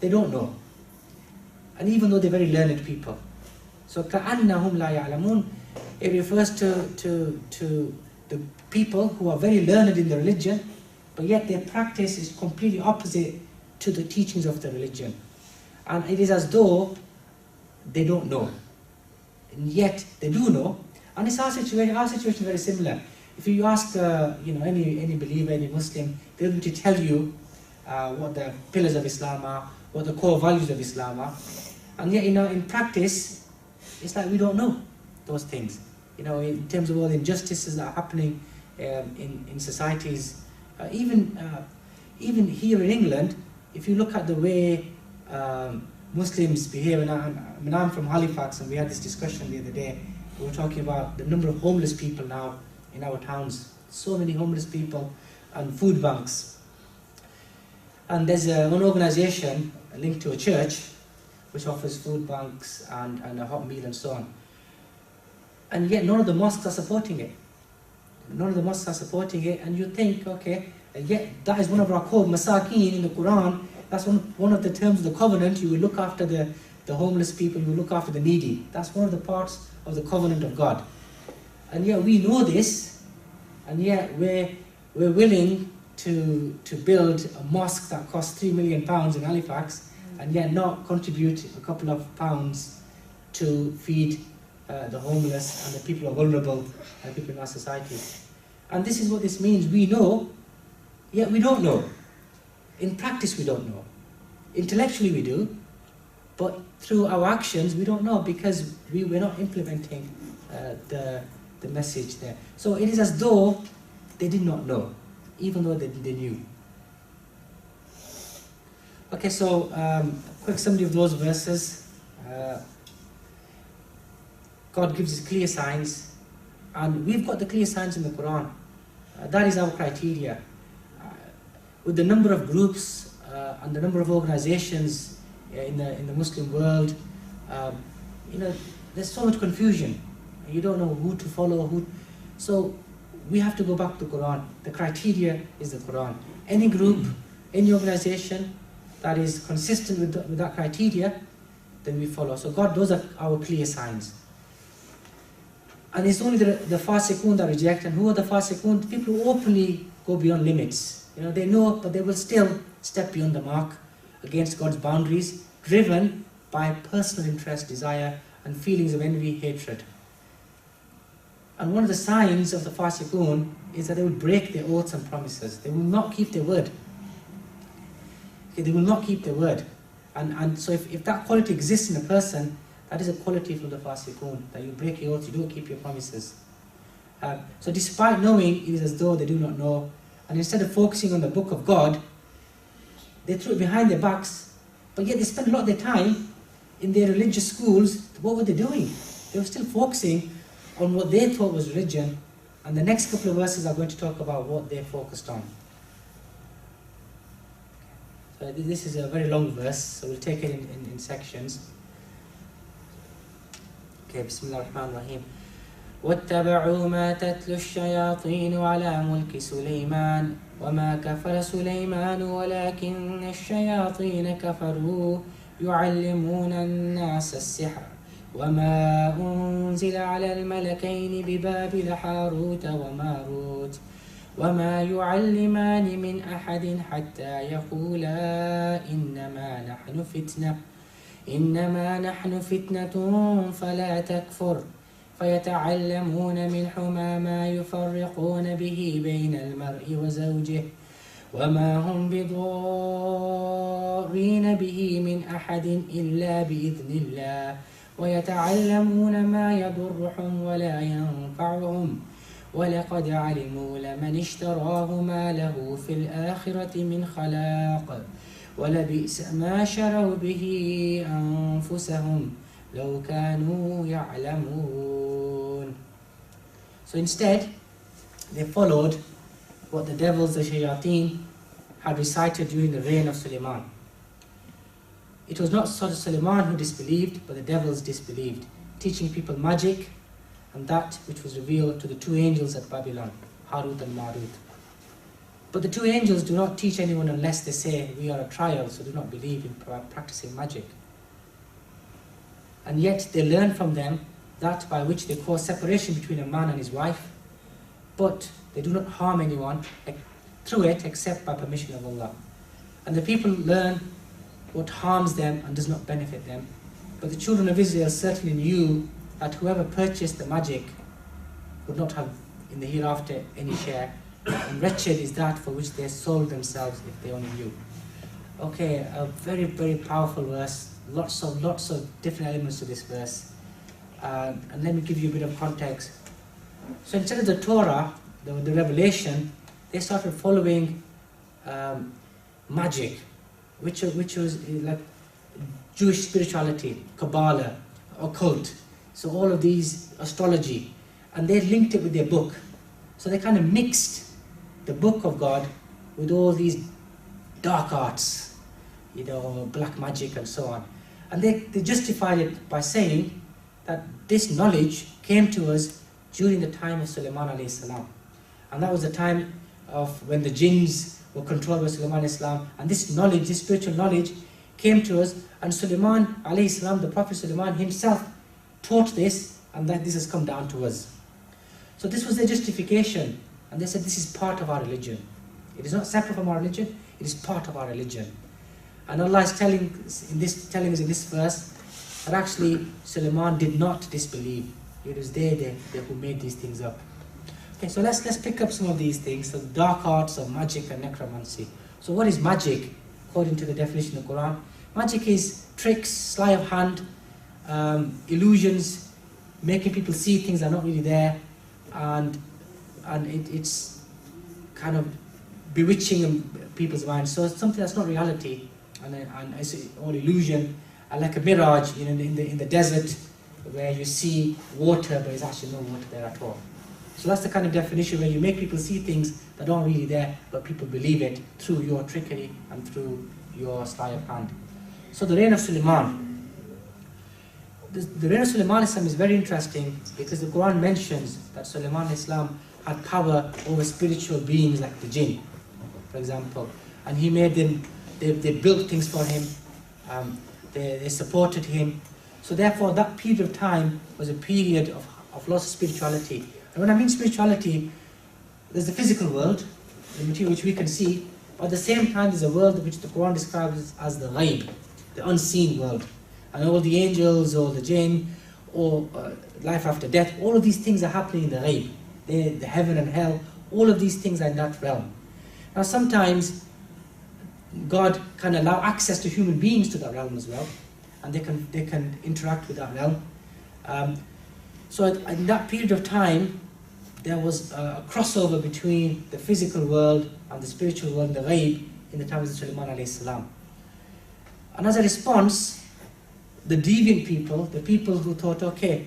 they don't know. And even though they're very learned people. So كَأَنَّهُمْ لَا يَعْلَمُونَ, it refers to the people who are very learned in the religion, but yet their practice is completely opposite to the teachings of the religion. And it is as though they don't know. And yet they do know. And it's our situation is very similar. If you ask any believer, any Muslim, they'll be able to tell you what the pillars of Islam are, what the core values of Islam are. And yet, in practice, it's like we don't know those things. In terms of all the injustices that are happening in societies, even here in England, if you look at the way Muslims behave, and I'm from Halifax, and we had this discussion the other day. We were talking about the number of homeless people now in our towns. So many homeless people, and food banks. And there's one organisation linked to a church which offers food banks and a hot meal and so on. And yet none of the mosques are supporting it. None of the mosques are supporting it, and you think, okay, and yet that is one of our core masakeen in the Quran. That's one of the terms of the covenant. You will look after the homeless people, you will look after the needy. That's one of the parts of the covenant of God. And yet we know this, and yet we're willing to build a mosque that costs £3 million in Halifax, and yet not contribute a couple of pounds to feed the homeless and the people who are vulnerable and people in our society. And this is what this means. We know, yet we don't know. In practice we don't know. Intellectually we do, but through our actions we don't know, because we're not implementing the message there. So it is as though they did not know, even though they knew. Okay, so quick summary of those verses. God gives us clear signs, and we've got the clear signs in the Quran. That is our criteria. With the number of groups and the number of organizations in the Muslim world, there's so much confusion. You don't know who to follow, so we have to go back to the Quran. The criteria is the Quran. Any group, any organization that is consistent with that criteria, then we follow. So God, those are our clear signs. And it's only the fasiqun that reject. And who are the fasiqun? People who openly go beyond limits. They know, but they will still step beyond the mark against God's boundaries, driven by personal interest, desire, and feelings of envy, hatred. And one of the signs of the fasiqun is that they will break their oaths and promises. They will not keep their word. Okay, they will not keep their word. And so if that quality exists in a person, that is a quality from the fasiqun, that you break your oaths, you don't keep your promises. So despite knowing, it is as though they do not know. And instead of focusing on the book of God, they threw it behind their backs, but yet they spent a lot of their time in their religious schools. What were they doing? They were still focusing on what they thought was religion, and the next couple of verses are going to talk about what they focused on. So this is a very long verse, so we'll take it in sections. Okay, Bismillah ar-Rahman ar-Rahim. واتبعوا ما تتلو الشياطين على ملك سليمان وما كفر سليمان ولكن الشياطين كفروا يعلمون الناس السحر وما أنزل على الملكين ببابل هاروت وماروت وما يعلمان من أحد حتى يقولا إنما نحن فتنة فلا تكفر فيتعلمون منهما ما يفرقون به بين المرء وزوجه وما هم بضارين به من أحد إلا بإذن الله ويتعلمون ما يضرهم ولا ينفعهم ولقد علموا لمن اشتراه ما له في الآخرة من خلاق ولبئس ما شروا به أنفسهم لو كانوا يعلمون. So instead, they followed what the devils, the shayateen, had recited during the reign of Suleiman. It was not Suleiman who disbelieved, but the devils disbelieved, teaching people magic and that which was revealed to the two angels at Babylon, Harut and Marut. But the two angels do not teach anyone unless they say, we are a trial, so do not believe in practicing magic. And yet they learn from them that by which they cause separation between a man and his wife, but they do not harm anyone through it except by permission of Allah. And the people learn what harms them and does not benefit them. But the children of Israel certainly knew that whoever purchased the magic would not have in the hereafter any share, and wretched is that for which they sold themselves if they only knew. Okay, a very, very powerful verse. Lots of different elements to this verse. And let me give you a bit of context. So instead of the Torah, the revelation, they started following magic, which was like Jewish spirituality, Kabbalah, occult. So all of these, astrology, and they linked it with their book. So they kind of mixed the book of God with all these dark arts, black magic and so on. And they justified it by saying that this knowledge came to us during the time of Sulaiman alayhi salam. And that was the time of when the jinns were controlled by Sulaiman alayhi salam. And this knowledge, this spiritual knowledge, came to us. And Sulaiman alayhi salam, the Prophet Sulaiman himself, taught this, and that this has come down to us. So this was their justification. And they said this is part of our religion. It is not separate from our religion, it is part of our religion. And Allah is telling us in this verse that actually Sulaiman did not disbelieve. It was they who made these things up. Okay, so let's pick up some of these things. So the dark arts of magic and necromancy. So what is magic according to the definition of the Quran? Magic is tricks, sleight of hand, illusions, making people see things that are not really there, and it's kind of bewitching people's minds. So it's something that's not reality, and it's all illusion, and like a mirage in the desert where you see water but there's actually no water there at all. So that's the kind of definition where you make people see things that aren't really there, but people believe it through your trickery and through your sleight of hand. So the reign of Sulaiman. The reign of Sulaiman Islam is very interesting because the Quran mentions that Sulaiman Islam had power over spiritual beings like the jinn, for example. And he made them, they built things for him, they supported him. So therefore that period of time was a period of lots of spirituality. And when I mean spirituality, there's the physical world, the material which we can see, but at the same time there's a world which the Quran describes as the ghaib, the unseen world. And all the angels, or the jinn, or life after death, all of these things are happening in the ghaib. The heaven and hell, all of these things are in that realm. Now sometimes God can allow access to human beings to that realm as well, and they can interact with that realm. So in that period of time, there was a crossover between the physical world and the spiritual world, the ghaib, in the time of Sulaiman alayhi salam. And as a response, the deviant people, the people who thought, okay,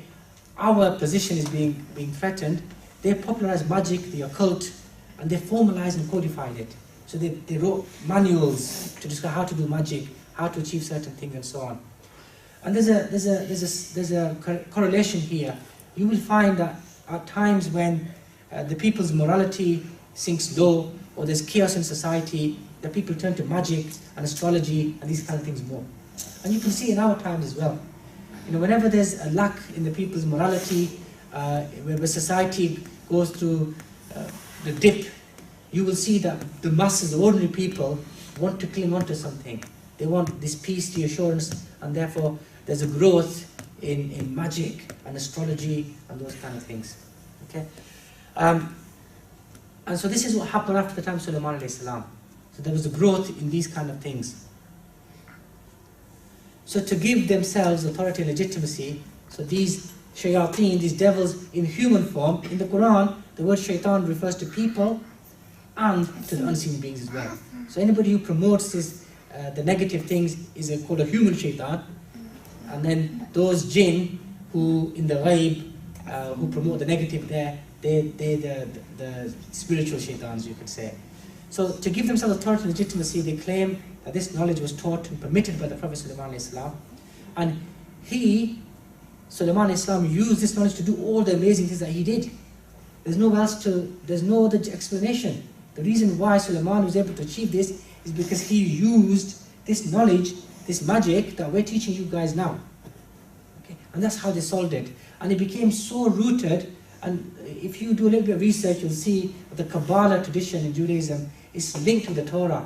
our position is being threatened, they popularized magic, the occult, and they formalized and codified it. So they wrote manuals to describe how to do magic, how to achieve certain things, and so on. And there's a correlation here. You will find that at times when the people's morality sinks low, or there's chaos in society, the people turn to magic and astrology and these kind of things more. And you can see in our times as well. Whenever there's a lack in the people's morality, where society goes through the dip, you will see that the masses, the ordinary people, want to cling on to something. They want this peace, reassurance, and therefore there's a growth in magic and astrology and those kind of things. Okay, and so this is what happened after the time of Sulaiman alayhi salam. So there was a growth in these kind of things. So to give themselves authority and legitimacy, so these shayateen, these devils in human form, in the Quran, the word shaitan refers to people and to the unseen beings as well. So anybody who promotes this, the negative things is called a human shaitan. And then those jinn who in the ghaib, who promote the negative there, they're the spiritual shaitans, you could say. So to give themselves authority and legitimacy, they claim that this knowledge was taught and permitted by the Prophet Sulaiman alayhi salam. And Sulaiman alayhi salam, used this knowledge to do all the amazing things that he did. There's no other explanation. The reason why Sulaiman was able to achieve this is because he used this knowledge, this magic that we're teaching you guys now. Okay? And that's how they solved it. And it became so rooted, and if you do a little bit of research, you'll see that the Kabbalah tradition in Judaism is linked to the Torah.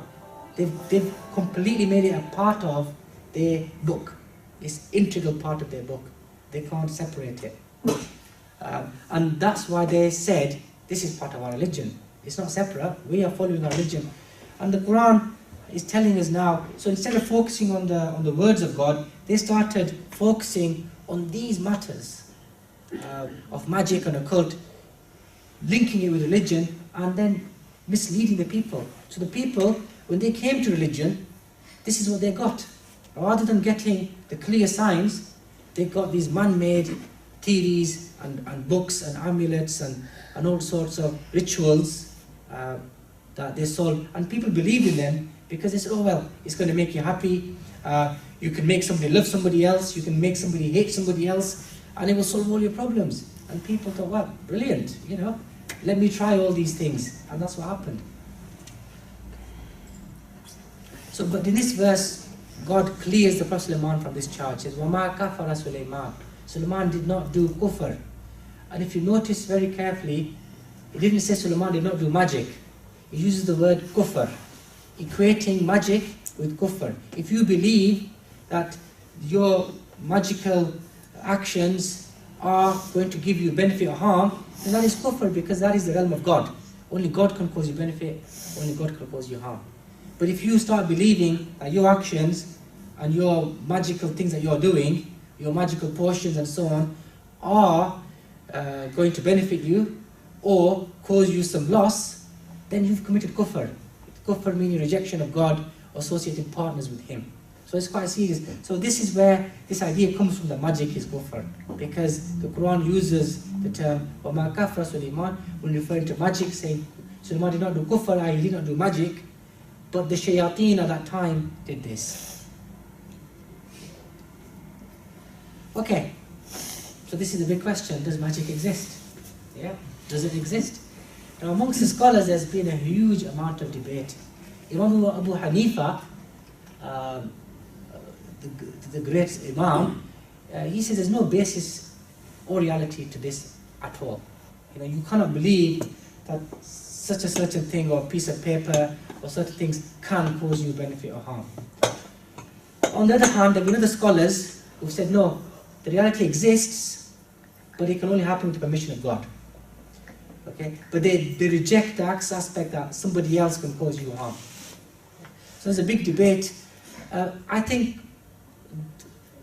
They've completely made it a part of their book. It's an integral part of their book. They can't separate it. And that's why they said, this is part of our religion. It's not separate. We are following our religion. And the Quran is telling us now, so instead of focusing on the words of God, they started focusing on these matters of magic and occult, linking it with religion, and then misleading the people. So the people, when they came to religion, this is what they got. Rather than getting the clear signs, they got these man-made theories and books and amulets and all sorts of rituals that they sold. And people believed in them because they said, oh well, it's going to make you happy. You can make somebody love somebody else. You can make somebody hate somebody else. And it will solve all your problems. And people thought, well, brilliant, you know. Let me try all these things. And that's what happened. So, but in this verse, God clears the Prophet Sulaiman from this charge. It says, وَمَا كَفَرَ Sulaiman. Sulaiman did not do kufr. And if you notice very carefully, it didn't say Sulaiman did not do magic. It uses the word kufr, equating magic with kufr. If you believe that your magical actions are going to give you benefit or harm, then that is kufr, because that is the realm of God. Only God can cause you benefit, only God can cause you harm. But if you start believing that your actions and your magical things that you're doing, your magical potions and so on, are going to benefit you or cause you some loss, then you've committed kufr. Kufr meaning rejection of God or associating partners with Him. So it's quite serious. So this is where this idea comes from, the magic is kufr. Because the Quran uses the term وَمَا كَفْرَ Sulaiman when referring to magic, saying Sulaiman did not do kufr, he did not do magic, but the shayateen at that time did this. Okay, so this is the big question, does magic exist? Yeah, does it exist? Now amongst the scholars there's been a huge amount of debate. Imam Abu Hanifa, the great Imam, he says there's no basis or reality to this at all. You know, you cannot believe that such a certain thing or piece of paper or certain things can cause you benefit or harm. On the other hand, there have been other scholars who said no, the reality exists, but it can only happen with the permission of God. Okay, but they reject the aspect that somebody else can cause you harm. So there's a big debate. I think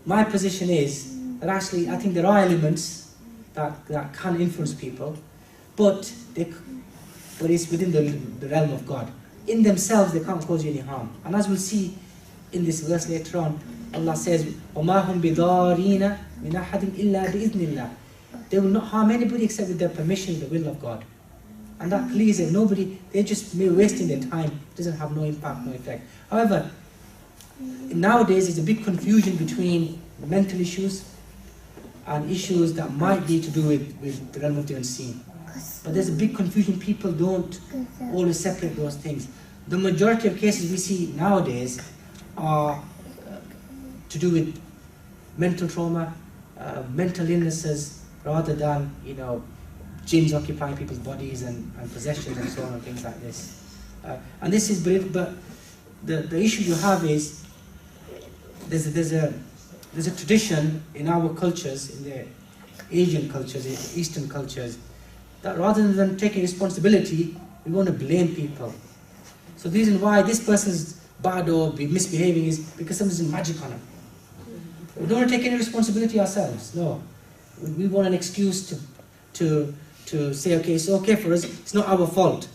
my position is that actually I think there are elements that can influence people, but it's within the realm of God. In themselves, they can't cause you any harm. And as we'll see in this verse later on, Allah says, وَمَا هُمْ بِضَارِينَ مِنْ أَحَدٍ إِلَّا بِإِذْنِ اللَّهِ. They will not harm anybody except with their permission, the will of God. And that clears it. Nobody, they're just wasting their time. It doesn't have no impact, no effect. However, nowadays there's a big confusion between mental issues and issues that might be to do with the realm of the unseen. But there's a big confusion. People don't always separate those things. The majority of cases we see nowadays are to do with mental trauma, mental illnesses, rather than, jinns occupying people's bodies and possessions and so on and things like this. And this is brilliant, but the issue you have is there's a tradition in our cultures, in the Asian cultures, in Eastern cultures, that rather than taking responsibility, we want to blame people. So the reason why this person's bad or misbehaving is because somebody's doing magic on him. We don't want to take any responsibility ourselves. No, we want an excuse to say, okay, it's okay for us. It's not our fault,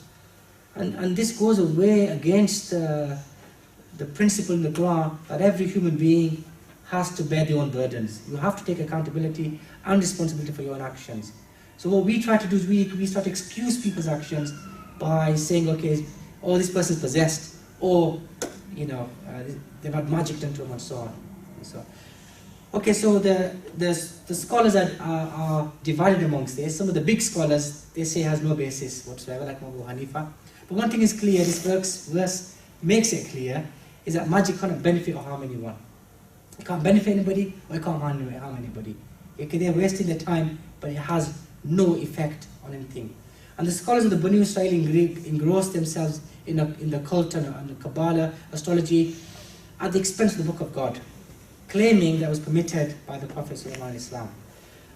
and this goes away against the principle in the Quran that every human being has to bear their own burdens. You have to take accountability and responsibility for your own actions. So what we try to do is we start to excuse people's actions by saying, okay, oh, this person's possessed, or they've had magic done to them, and so on. Okay, so the scholars are divided amongst this. Some of the big scholars, they say has no basis whatsoever, like Abu Hanifa. But one thing is clear, this verse makes it clear, is that magic cannot benefit or harm anyone. It can't benefit anybody, or it can't harm anybody. They're wasting their time, but it has no effect on anything. And the scholars of the Banu Israel in Greek engrossed themselves in the cult and the Kabbalah, astrology, at the expense of the Book of God, claiming that was permitted by the Prophet ﷺ.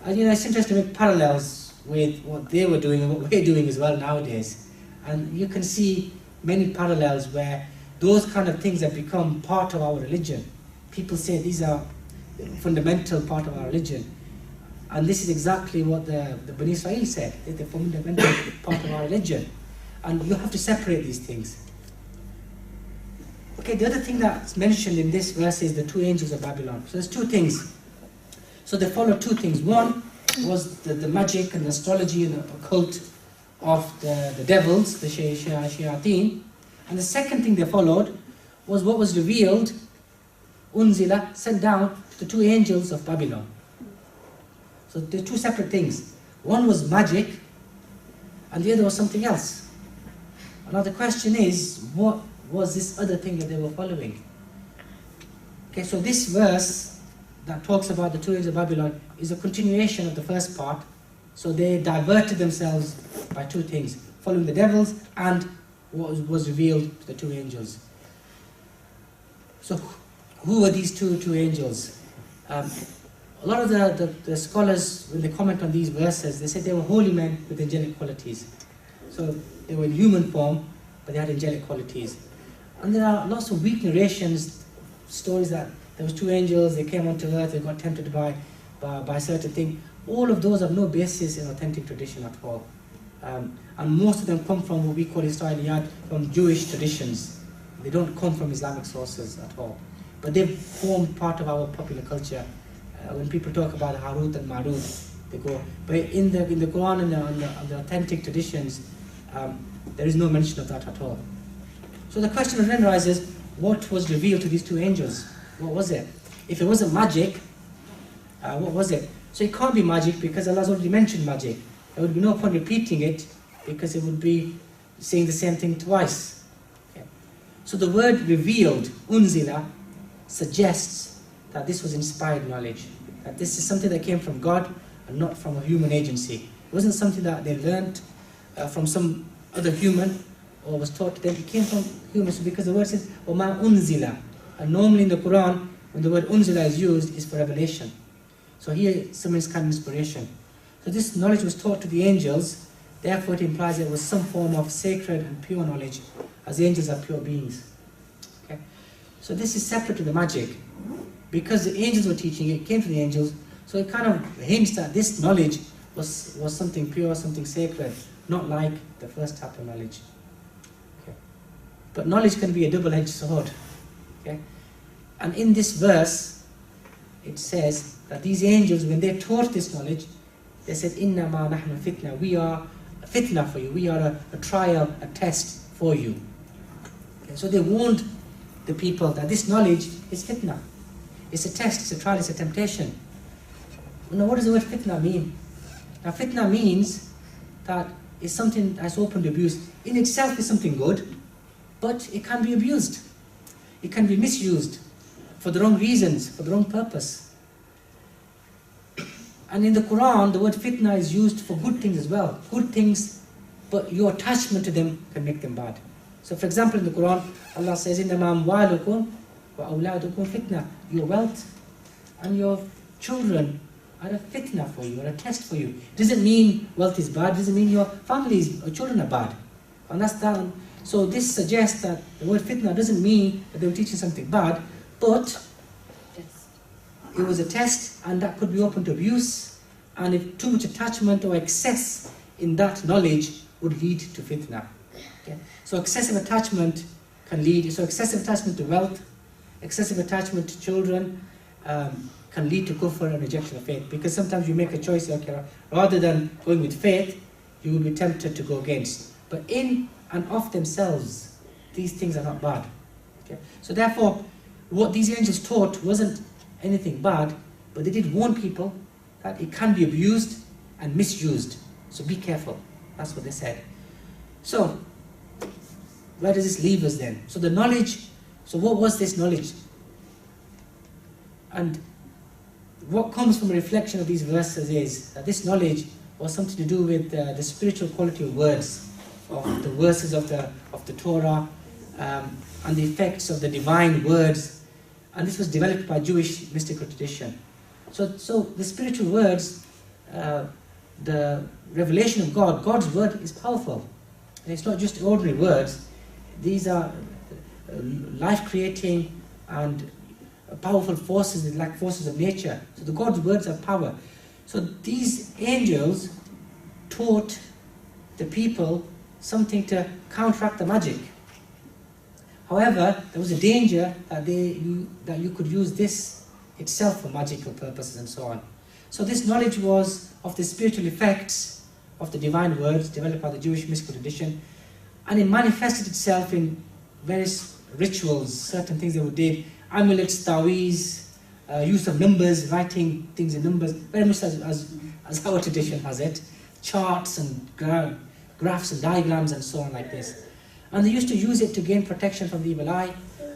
And it's interesting to make parallels with what they were doing and what we're doing as well nowadays. And you can see many parallels where those kind of things have become part of our religion. People say these are fundamental part of our religion. And this is exactly what the Bani Israel said, that the fundamental part of our religion. And you have to separate these things. Okay, the other thing that's mentioned in this verse is the two angels of Babylon. So there's two things. So they follow two things. One was the magic and the astrology and the occult of the devils, the shayateen. And the second thing they followed was what was revealed, unzila, sent down to the two angels of Babylon. So they're two separate things. One was magic, and the other was something else. Now the question is, what was this other thing that they were following? Okay, so this verse that talks about the two angels of Babylon is a continuation of the first part. So they diverted themselves by two things, following the devils and what was revealed to the two angels. So who were these two angels? A lot of the scholars, when they comment on these verses, they say they were holy men with angelic qualities. So they were in human form, but they had angelic qualities. And there are lots of weak narrations, stories that there was two angels, they came onto earth, they got tempted by certain things. All of those have no basis in authentic tradition at all. And most of them come from what we call Israeliyat, from Jewish traditions. They don't come from Islamic sources at all. But they form part of our popular culture. When people talk about Harut and Marut, they go. But in the Quran and the authentic traditions, there is no mention of that at all. So the question then arises, what was revealed to these two angels? What was it? If it wasn't magic, what was it? So it can't be magic because Allah's already mentioned magic. There would be no point repeating it because it would be saying the same thing twice. Okay. So the word revealed, unzila, suggests that this was inspired knowledge, that this is something that came from God and not from a human agency. It wasn't something that they learnt from some other human or was taught to them. It came from humans because the word says وَمَا unzila, and normally in the Quran when the word unzila is used is for revelation. So here someone's kind of inspiration. So this knowledge was taught to the angels, therefore it implies there was some form of sacred and pure knowledge, as angels are pure beings. Okay? So this is separate to the magic. Because the angels were teaching it, came from the angels, so it kind of hints that this knowledge was something pure, something sacred, not like the first type of knowledge. Okay. But knowledge can be a double-edged sword. Okay? And in this verse, it says that these angels, when they taught this knowledge, they said, "Innama nahnu fitna." We are a fitna for you. We are a trial, a test for you. Okay? So they warned the people that this knowledge is fitna. It's a test, it's a trial, it's a temptation. Now what does the word fitna mean? Now fitna means that it's something that's open to abuse. In itself is something good, but it can be abused. It can be misused for the wrong reasons, for the wrong purpose. And in the Quran, the word fitna is used for good things as well. Good things, but your attachment to them can make them bad. So for example, in the Quran, Allah says, إِنَّمَا أَمْوَالُكُمْ وَأَوْلَادُكُمْ fitna. Your wealth and your children are a fitna for you, or a test for you. It doesn't mean wealth is bad, it doesn't mean your families or children are bad. And that's that. So this suggests that the word fitna doesn't mean that they were teaching something bad, but it was a test and that could be open to abuse, and if too much attachment or excess in that knowledge would lead to fitna. Okay? So excessive attachment can lead, so excessive attachment to wealth, excessive attachment to children can lead to kufr and rejection of faith, because sometimes you make a choice, okay, rather than going with faith, you will be tempted to go against. But in and of themselves, these things are not bad. Okay? So therefore, what these angels taught wasn't anything bad, But they did warn people that it can be abused and misused. So be careful. That's what they said. So, where does this leave us then? So the knowledge, so what was this knowledge? And what comes from a reflection of these verses is that this knowledge was something to do with the spiritual quality of words, of the verses of the Torah, and the effects of the divine words. And this was developed by Jewish mystical tradition. So the spiritual words, the revelation of God, God's word is powerful. And it's not just ordinary words. These are life-creating and powerful forces, like forces of nature. So the God's words have power. So these angels taught the people something to counteract the magic. However, there was a danger that you could use this itself for magical purposes and so on. So this knowledge was of the spiritual effects of the divine words developed by the Jewish mystical tradition, and it manifested itself in various rituals, certain things they would do, amulets, taweez, use of numbers, writing things in numbers, very much as our tradition has it, charts and graphs and diagrams and so on like this. And they used to use it to gain protection from the evil eye,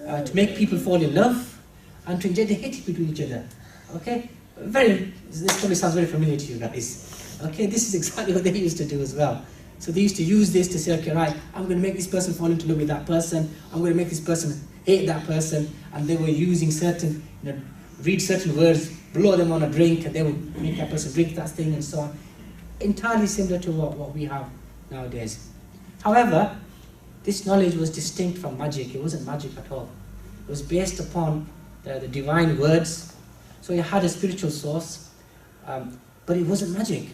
to make people fall in love, and to inject the hate between each other. Okay? This probably sounds very familiar to you guys. Okay, this is exactly what they used to do as well. So they used to use this to say, okay, right, I'm going to make this person fall into love with that person, I'm going to make this person hate that person, and they were using certain, read certain words, blow them on a drink, and they would make that person drink that thing and so on. Entirely similar to what we have nowadays. However, this knowledge was distinct from magic. It wasn't magic at all. It was based upon the divine words. So it had a spiritual source, but it wasn't magic.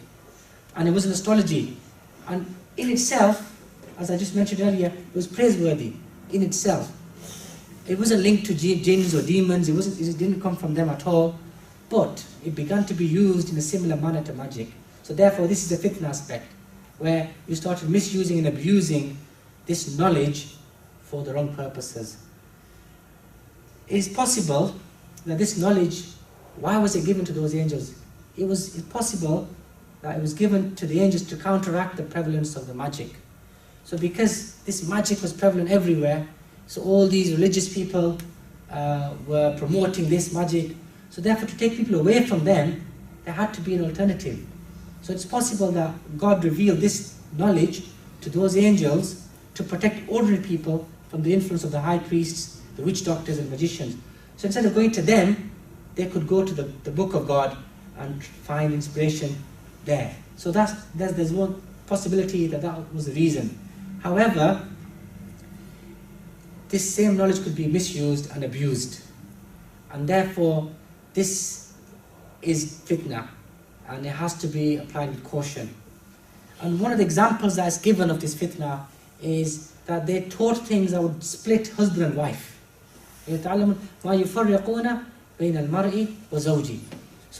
And it wasn't astrology. And in itself, as I just mentioned earlier, it was praiseworthy in itself. It wasn't linked to jinns or demons. It didn't come from them at all. But it began to be used in a similar manner to magic. So therefore, this is the fifth aspect, where you started misusing and abusing this knowledge for the wrong purposes. It is possible that this knowledge, why was it given to those angels? It's possible that it was given to the angels to counteract the prevalence of the magic. So because this magic was prevalent everywhere, so all these religious people were promoting this magic. So therefore, to take people away from them, there had to be an alternative. So it's possible that God revealed this knowledge to those angels to protect ordinary people from the influence of the high priests, the witch doctors and magicians. So instead of going to them, they could go to the book of God and find inspiration there. So there's one possibility that was the reason. However, this same knowledge could be misused and abused. And therefore, this is fitna, and it has to be applied with caution. And one of the examples that is given of this fitna is that they taught things that would split husband and wife. So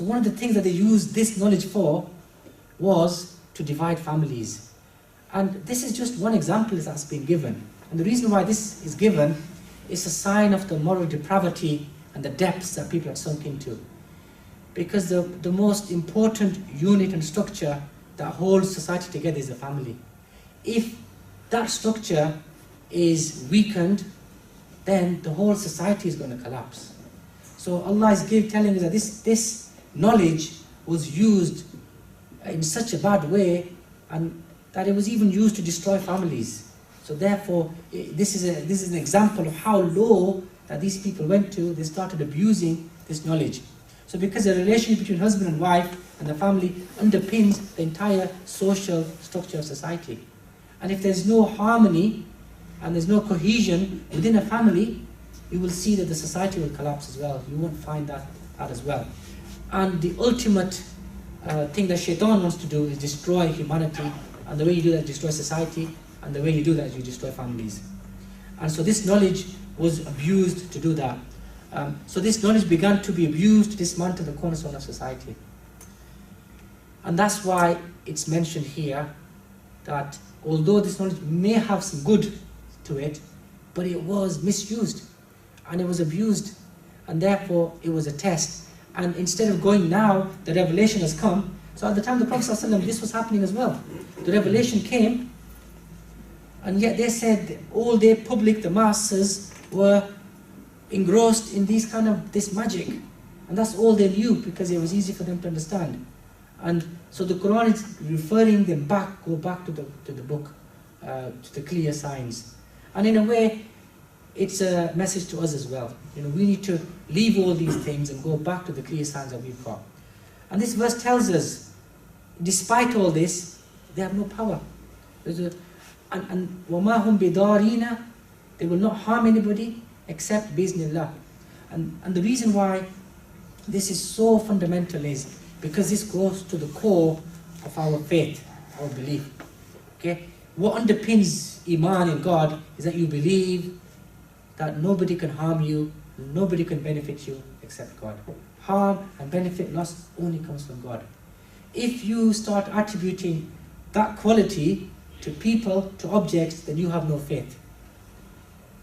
one of the things that they used this knowledge for was to divide families. And this is just one example that's been given. And the reason why this is given is a sign of the moral depravity and the depths that people had sunk into. Because the most important unit and structure that holds society together is the family. If that structure is weakened, then the whole society is going to collapse. So Allah is telling us that this knowledge was used in such a bad way, and that it was even used to destroy families. So therefore, this is an example of how low that these people went to. They started abusing this knowledge. So because the relationship between husband and wife and the family underpins the entire social structure of society. And if there's no harmony and there's no cohesion within a family, you will see that the society will collapse as well. You won't find that as well. And the ultimate thing that Shaitan wants to do is destroy humanity. And the way you do that is destroy society. And the way you do that is you destroy families. And so this knowledge was abused to do that. So this knowledge began to be abused to dismantle the cornerstone of society. And that's why it's mentioned here that although this knowledge may have some good to it, but it was misused and it was abused, and therefore it was a test. And instead of going now, the revelation has come. So at the time of the Prophet ﷺ, this was happening as well. The revelation came, and yet they said all the public, the masses, were engrossed in this magic. And that's all they knew, because it was easy for them to understand. And so the Quran is referring them back, go back to the book, to the clear signs. And in a way, it's a message to us as well. We need to leave all these things and go back to the clear signs that we've got. And this verse tells us, despite all this, they have no power. And وَمَا هُمْ بِضَارِينَ, they will not harm anybody except بِإِذْنِ. And the reason why this is so fundamental is because this goes to the core of our faith, our belief. Okay? What underpins Iman in God is that you believe that nobody can harm you, nobody can benefit you except God. Harm and benefit, loss only comes from God. If you start attributing that quality to people, to objects, then you have no faith.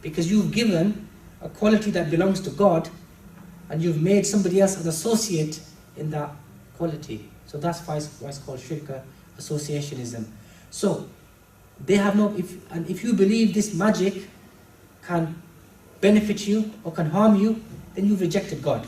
Because you've given a quality that belongs to God, and you've made somebody else an associate in that quality. So that's why it's called shirk, associationism. So they have no, if you believe this magic can benefit you or can harm you, then you've rejected God.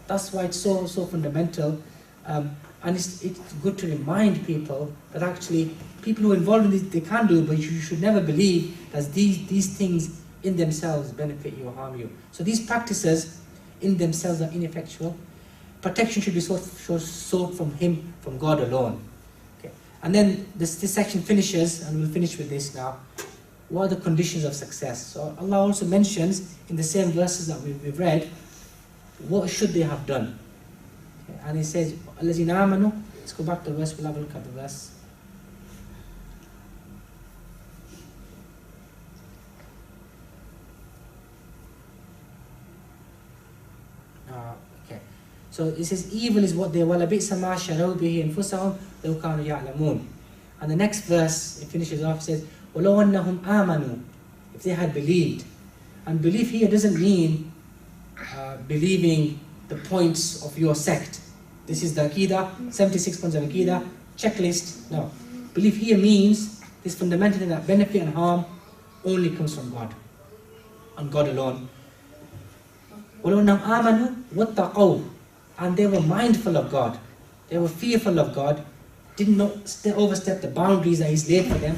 That's why it's so fundamental. And it's good to remind people that actually people who are involved in this, they can do, but you should never believe that these things in themselves benefit you or harm you. So these practices in themselves are ineffectual. Protection should be sought from Him, from God alone. Okay. And then this section finishes, and we'll finish with this now. What are the conditions of success? So Allah also mentions in the same verses that we've read, what should they have done? Okay. And He says, الَّذِينَ آمَنُوا. Let's go back to the verse, we'll have a look at the verse. Okay. So it says, evil is what they وَلَبِئْسَ مَا شَرَوْا بِهِ أَنفُسَهُمْ لَوْ كَانُوا يَعْلَمُونَ. And the next verse, it finishes off, says, وَلَوْ أَنَّهُمْ آمَنُوا. If they had believed. And belief here doesn't mean believing the points of your sect. This is the Aqidah, 76 points of Aqidah, checklist. No. Belief here means this fundamental thing that benefit and harm only comes from God. And God alone. وَلَوْ أَنَّهُمْ آمَنُوا وَاتَّقَوْا. And they were mindful of God. They were fearful of God. Did not overstep the boundaries that He's laid for them.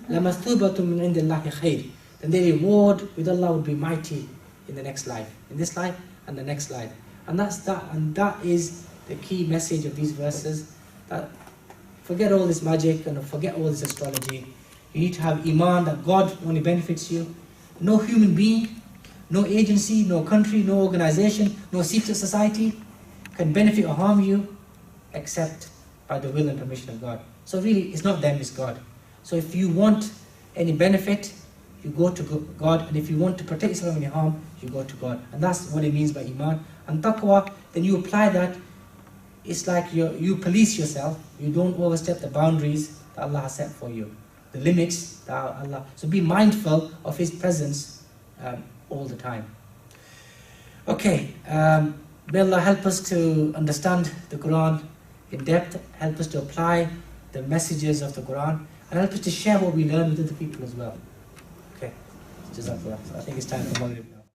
لَمَثُوبَةٌ مِّنْ عِنْدِ اللَّهِ خَيْرٍ. Then their reward with Allah would be mighty in the next life. In this life and the next life. And that is the key message of these verses. That forget all this magic and forget all this astrology. You need to have Iman that God only benefits you. No human being, no agency, no country, no organization, no secret society can benefit or harm you except by the will and permission of God. So really, it's not them, it's God. So if you want any benefit, you go to God, and if you want to protect yourself from any harm, you go to God. And that's what it means by Iman. And Taqwa, then you apply that. It's like you police yourself. You don't overstep the boundaries that Allah has set for you, the limits that Allah. So be mindful of His presence all the time. Okay, may Allah help us to understand the Quran in depth, help us to apply the messages of the Quran, and help us to share what we learn with other people as well. Okay, Jazakallah. So I think it's time for Maghrib now.